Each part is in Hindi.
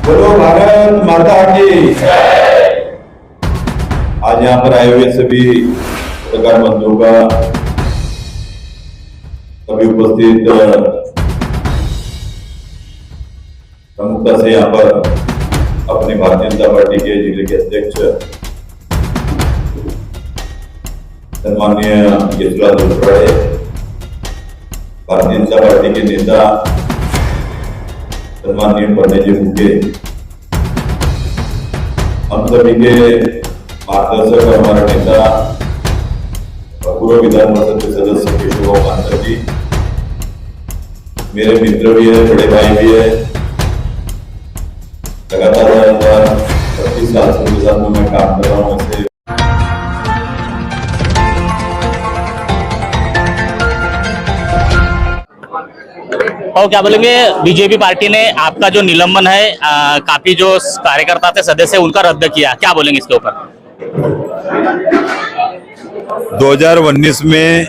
बोलो भारत माता की। आज यहाँ पर आए हुए सभी पत्रकार बंधुओं का, सभी उपस्थित प्रमुखता से यहाँ पर अपनी भारतीय जनता पार्टी के जिले के अध्यक्ष सम्माननीय यशवराज उपाध्याय, भारतीय जनता पार्टी के नेता सम्माननीय पंडित जी मुके, हम सभी के मार्गदर्शक और हमारा नेता पूर्व विधान परिषद के सदस्य केशव कांतर जी, मेरे मित्र भी है, बड़े भाई भी है, लगातार 25 साल से उनके साथ मैं काम कर रहा हूँ। ऐसे और क्या बोलेंगे, बीजेपी पार्टी ने आपका जो निलंबन है, काफी जो कार्यकर्ता थे, सदस्य, उनका रद्द किया, क्या बोलेंगे इसके ऊपर? 2019 में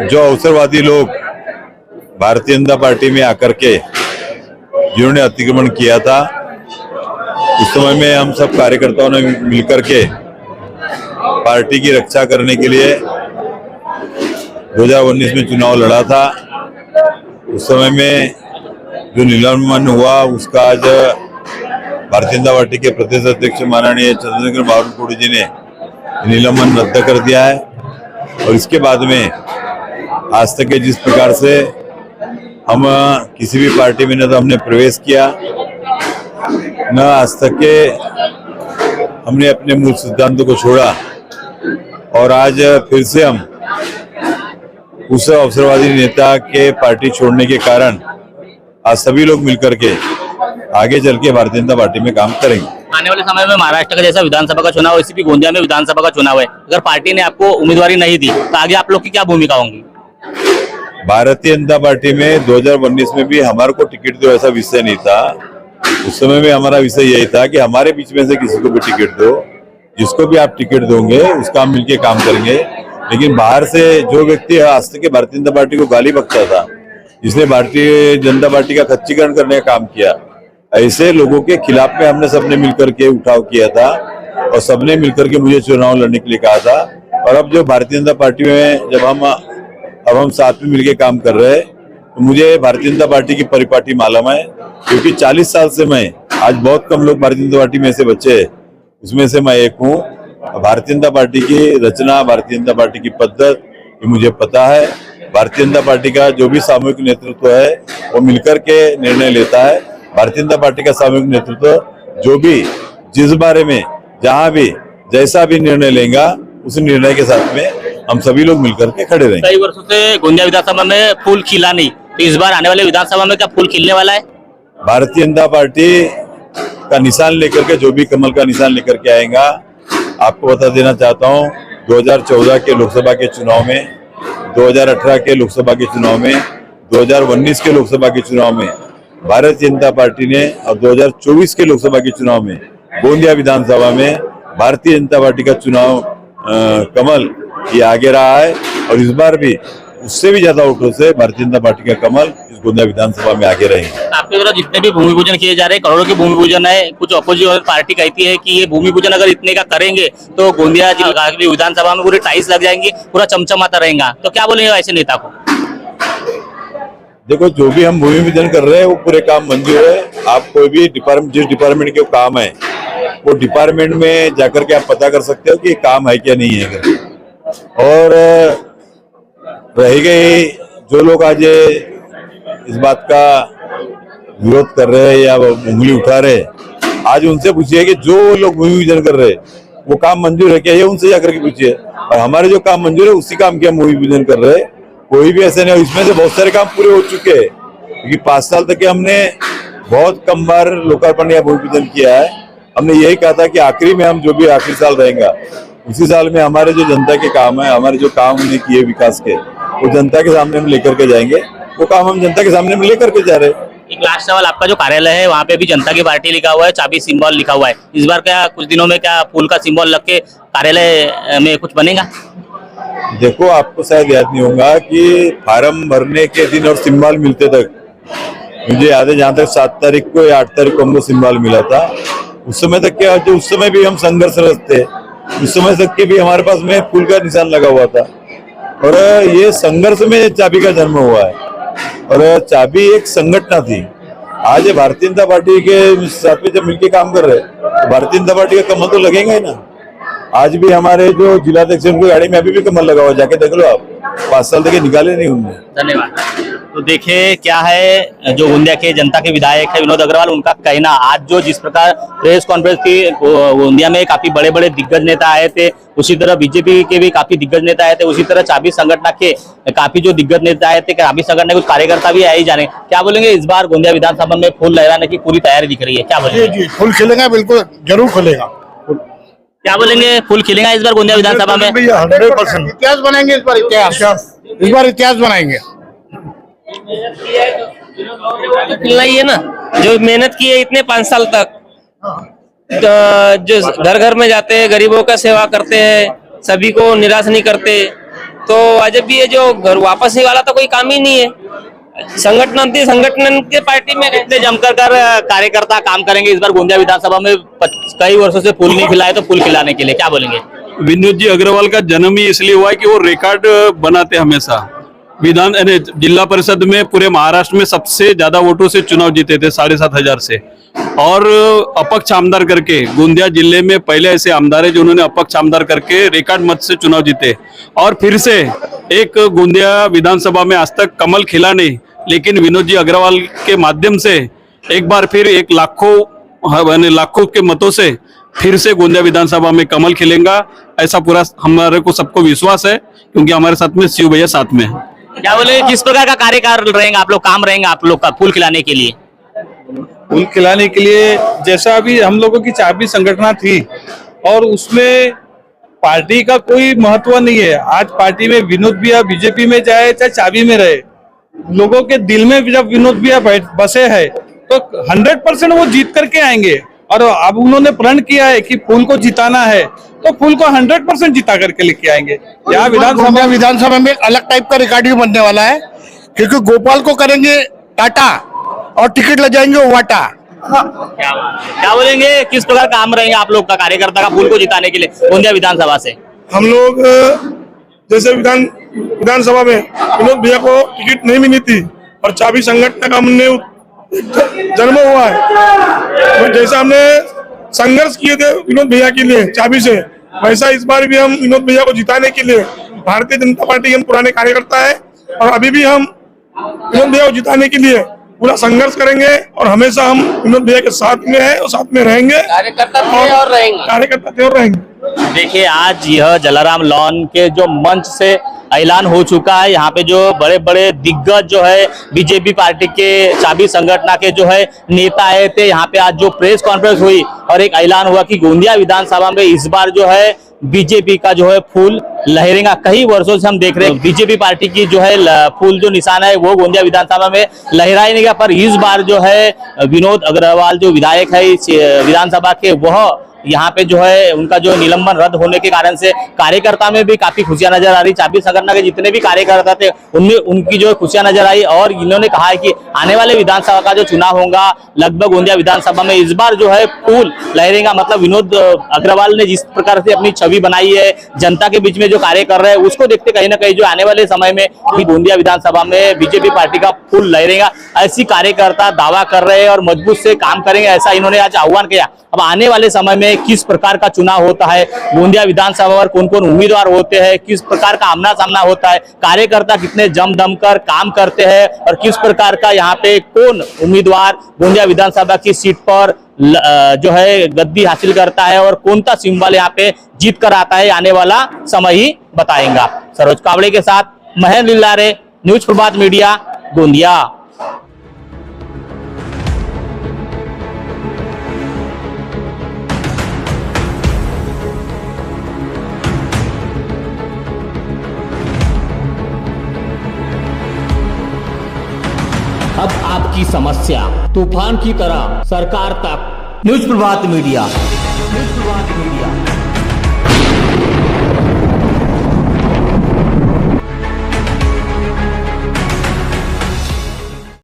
जो अवसरवादी लोग भारतीय जनता पार्टी में आकर के जिन्होंने अतिक्रमण किया था, उस समय में हम सब कार्यकर्ताओं ने मिलकर के पार्टी की रक्षा करने के लिए 2019 में चुनाव लड़ा था। उस समय में जो निलंबन हुआ उसका आज भारतीय जनता पार्टी के प्रदेश अध्यक्ष माननीय चंद्रशेखर बावनकुळे जी ने निलंबन रद्द कर दिया है। और इसके बाद में आज तक के जिस प्रकार से हम किसी भी पार्टी में न तो हमने प्रवेश किया, न आज तक के हमने अपने मूल सिद्धांतों को छोड़ा, और आज फिर से हम उस अवसरवादी नेता के पार्टी छोड़ने के कारण आज सभी लोग मिलकर के आगे चल के भारतीय जनता पार्टी में काम करेंगे। आने वाले समय में महाराष्ट्र का जैसा विधानसभा का चुनाव, इसी भी गोंदिया में विधानसभा का चुनाव है, अगर पार्टी ने आपको उम्मीदवारी नहीं दी तो आगे आप लोग की क्या भूमिका होंगी? भारतीय जनता पार्टी में 2019 में भी हमारे को टिकट दो ऐसा विषय नहीं था। उस समय में हमारा विषय यही था कि हमारे बीच में से किसी को भी टिकट दो, जिसको भी आप टिकट दोगे उसका हम मिलकर काम करेंगे। लेकिन बाहर से जो व्यक्ति आज तक के भारतीय जनता पार्टी को गाली बकता था, जिसने भारतीय जनता पार्टी का खच्चीकरण करने का काम किया, ऐसे लोगों के खिलाफ में हमने सबने मिलकर के उठाव किया था और सबने मिलकर के मुझे चुनाव लड़ने के लिए कहा था। और अब जो भारतीय जनता पार्टी में जब हम साथ में मिलकर काम कर रहे हैं, तो मुझे भारतीय जनता पार्टी की परिपाटी मालूम है, क्योंकि 40 साल से मैं, आज बहुत कम लोग भारतीय जनता पार्टी में से बचे, उसमें से मैं एक हूँ। भारतीय जनता पार्टी की रचना, भारतीय जनता पार्टी की पद्धत ये मुझे पता है। भारतीय जनता पार्टी का जो भी सामूहिक नेतृत्व है वो मिलकर के निर्णय लेता है। भारतीय जनता पार्टी का सामूहिक नेतृत्व जो भी जिस बारे में जहां भी जैसा भी निर्णय लेगा, उस निर्णय के साथ में हम सभी लोग मिलकर के खड़े रहेंगे। कई वर्षों से गोंदिया विधानसभा में फूल खिला नहीं, तो इस बार आने वाले विधानसभा में क्या फूल खिलने वाला है? भारतीय जनता पार्टी का निशान लेकर के, जो भी कमल का निशान लेकर के आएगा, आपको बता देना चाहता हूँ, 2014 के लोकसभा के चुनाव में, 2018 के लोकसभा के चुनाव में, 2019 के लोकसभा के चुनाव में भारतीय जनता पार्टी ने, और 2024 के लोकसभा के चुनाव में गोंदिया विधानसभा में भारतीय जनता पार्टी का चुनाव कमल ये आगे रहा है। और इस बार भी उससे भी ज्यादा वोटों से भारतीय जनता पार्टी का कमल इस गोंदिया विधानसभा में आगे रहेंगे। आपके द्वारा जितने भी भूमि पूजन किए जा रहे हैं, करोड़ों की भूमि पूजन है, कुछ अपोजिशन पार्टी कहती है कि ये भूमि पूजन अगर इतने का करेंगे तो गोंदिया जिला विधानसभा में पूरी टाइल्स लग जाएंगी, पूरा चमचमाता रहेगा, तो क्या बोलेंगे ऐसे नेता को? देखो, जो भी हम भूमि पूजन कर रहे हैं वो पूरे काम मंजूर है। आप कोई भी डिपार्टमेंट, जिस डिपार्टमेंट के काम है वो डिपार्टमेंट में जाकर के आप पता कर सकते हो कि काम है क्या नहीं है। और रह गई जो लोग आज इस बात का विरोध कर रहे हैं या उंगली उठा रहे हैं, आज उनसे पूछिए कि जो लोग भूमि पूजन कर रहे हैं वो काम मंजूर है क्या, ये उनसे जाकर के पूछिए। और हमारे जो काम मंजूर है उसी काम की हम भूमि पूजन कर रहे हैं, कोई भी ऐसे नहीं। इसमें से बहुत सारे काम पूरे हो चुके हैं, क्योंकि 5 साल तक हमने बहुत कम बार लोकार्पण या भूमि पूजन किया है। हमने यही कहा था कि आखिरी में हम जो भी आखिरी साल रहेगा, उसी साल में हमारे जो जनता के काम है, हमारे जो काम हमने किए विकास के, वो जनता के सामने हम लेकर के जाएंगे। वो काम हम जनता के सामने में लेकर के जा रहे हैं। एक लास्ट सवाल, आपका जो कार्यालय है वहाँ पे भी जनता की पार्टी लिखा हुआ है, चाबी सिंबल लिखा हुआ है, इस बार क्या कुछ दिनों में क्या फूल का सिंबल लग के कार्यालय में कुछ बनेगा? देखो, आपको शायद याद नहीं होगा कि फार्म भरने के दिन और सिंबल मिलते तक मुझे याद है जहां तक 7 तारीख को या 8 तारीख को हमको सिंबल मिला था, उस समय तक क्या, जो उस समय भी हम संघर्षरत थे, उस समय तक के भी हमारे पास में फूल का निशान लगा हुआ था। और ये संघर्ष में चाबी का जन्म हुआ है और चाबी एक संगठन थी। आज ये भारतीय जनता पार्टी के साथ में जब मिलकर काम कर रहे हैं तो भारतीय जनता पार्टी का कमल तो लगेगा ही ना। आज भी हमारे जो जिलाध्यक्ष उनकी गाड़ी में अभी भी कमल लगा हुआ, जाके देख लो आप, 5 साल तक निकाले नहीं उनने। धन्यवाद। तो देखिए क्या है, जो गोंदिया के जनता के विधायक है विनोद अग्रवाल, उनका कहना आज जो जिस प्रकार प्रेस कॉन्फ्रेंस की गोंदिया में काफी बड़े बड़े दिग्गज नेता आए थे, उसी तरह बीजेपी के भी काफी दिग्गज नेता आए थे, उसी तरह चाबी संगठन के काफी जो दिग्गज नेता आए थे, चाबी संगठन के कुछ कार्यकर्ता भी आए ही जाने। क्या बोलेंगे, इस बार गोंदिया विधानसभा में फूल लहराने की पूरी तैयारी दिख रही है, क्या बोलेंगे? जी, फूल खिलेगा, बिल्कुल जरूर खुलेगा। क्या बोलेंगे, फूल खिलेगा इस बार गोंदिया विधानसभा में? 100% इतिहास बनाएंगे इस बार, इतिहास बनाएंगे। खिलना ही है ना, जो मेहनत की है इतने 5 साल तक, जो घर घर में जाते हैं, गरीबों का सेवा करते हैं, सभी को निराश नहीं करते, तो आज भी ये जो घर वापस ही वाला तो कोई काम ही नहीं है। संगठन के पार्टी में इतने जमकर कार्यकर्ता काम करेंगे इस बार गोंदिया विधानसभा में, कई वर्षों से फूल नहीं खिलाए तो फूल खिलाने के लिए, क्या बोलेंगे? विनोद जी अग्रवाल का जन्म ही इसलिए हुआ है कि वो रिकॉर्ड बनाते हमेशा। जिला परिषद में पूरे महाराष्ट्र में सबसे ज्यादा वोटों से चुनाव जीते थे, 7,500 से, और अपक्ष आमदार करके गोंदिया जिले में पहले ऐसे आमदार है जिन्होंने अपक्ष आमदार करके रिकॉर्ड मत से चुनाव जीते। और फिर से एक गोंदिया विधानसभा में आज तक कमल खिला नहीं, लेकिन विनोद जी अग्रवाल के माध्यम से एक बार फिर एक लाखों के मतों से फिर से गोंदिया विधानसभा में कमल खिलेगा, ऐसा पूरा हमारे को सबको विश्वास है, क्योंकि हमारे साथ में शिव भैया साथ में है। क्या बोले, किस प्रकार का कार्यकाल रहेगा आप लोग, काम रहेगा आप लोग का फूल खिलाने के लिए? फूल खिलाने के लिए जैसा अभी हम लोगों की चाबी संगठन थी और उसमें पार्टी का कोई महत्व नहीं है। आज पार्टी में विनोद भैया बीजेपी में जाए चाहे चाबी में रहे, लोगों के दिल में जब विनोद भैया बसे है तो 100% वो जीत करके आएंगे। और अब उन्होंने प्रण किया है कि फूल को जिताना है, तो फूल को 100% जिता करके लेके आएंगे। यहाँ विधानसभा में एक अलग टाइप का रिकॉर्ड भी बनने वाला है, क्योंकि गोपाल को करेंगे टाटा और टिकट ले जाएंगे वाटा। क्या बोलेंगे, किस प्रकार काम रहेंगे आप लोग का कार्यकर्ता का फूल को जिताने के लिए गोंदिया विधानसभा से? हम लोग जैसे विधानसभा में विनोद भैया को टिकट नहीं मिली थी और चाबी संगठन का हमने जन्म हुआ है, जैसा हमने संघर्ष किए थे विनोद भैया के लिए चाबी से, वैसा इस बार भी हम विनोद भैया को जिताने के लिए भारतीय जनता पार्टी के हम पुराने कार्यकर्ता है और अभी भी हम विनोद भैया को जिताने के लिए पूरा संघर्ष करेंगे और हमेशा हम विनोद भैया के साथ में है और साथ में रहेंगे, कार्यकर्ता थे और रहेंगे। देखिए आज यह जलाराम लॉन के जो मंच से ऐलान हो चुका है, यहाँ पे जो बड़े बड़े दिग्गज जो है बीजेपी पार्टी के चाबी संगठन के जो है नेता आए थे, यहाँ पे आज जो प्रेस कॉन्फ्रेंस हुई और एक ऐलान हुआ कि गोंदिया विधानसभा में इस बार जो है बीजेपी का जो है फूल लहरेगा। कई वर्षों से हम देख रहे हैं बीजेपी पार्टी की जो है फूल जो निशान है वो गोंदिया विधानसभा में लहराई नहीं गया, पर इस बार जो है विनोद अग्रवाल जो विधायक है इस विधानसभा के, वह यहाँ पे जो है उनका जो निलंबन रद्द होने के कारण से कार्यकर्ता में भी काफी खुशियां नजर आ रही। चाबी संगठन के जितने भी कार्यकर्ता थे उनमें उनकी जो खुशियां नजर आई और इन्होंने कहा है कि आने वाले विधानसभा का जो चुनाव होगा लगभग गोंदिया विधानसभा में इस बार जो है फूल लहरेगा। मतलब विनोद अग्रवाल ने जिस प्रकार से अपनी छवि बनाई है, जनता के बीच में जो कार्य कर रहे हैं, उसको देखते कहीं ना कहीं जो आने वाले समय में गोंदिया विधानसभा में बीजेपी पार्टी का फूल लहरेगा, ऐसी कार्यकर्ता दावा कर रहे हैं और मजबूत से काम करेंगे, ऐसा इन्होंने आज आह्वान किया। अब आने वाले समय में किस प्रकार का चुनाव होता है, गोंदिया विधानसभा पर कौन कौन उम्मीदवार होते हैं, किस प्रकार का आमना सामना होता है, कार्यकर्ता कितने जम दम कर काम करते हैं और किस प्रकार का यहाँ पे कौन उम्मीदवार गोंदिया विधानसभा की सीट पर जो है गद्दी हासिल करता है और कौन सा सिंबल यहाँ पे जीत कर आता है, आने वाला समय ही बताएगा। सरोज कावड़े के साथ महेंद्र लिल्लारे, न्यूज प्रभात मीडिया, गोंदिया। अब आपकी समस्या तूफान की तरह सरकार तक, न्यूज प्रभात मीडिया।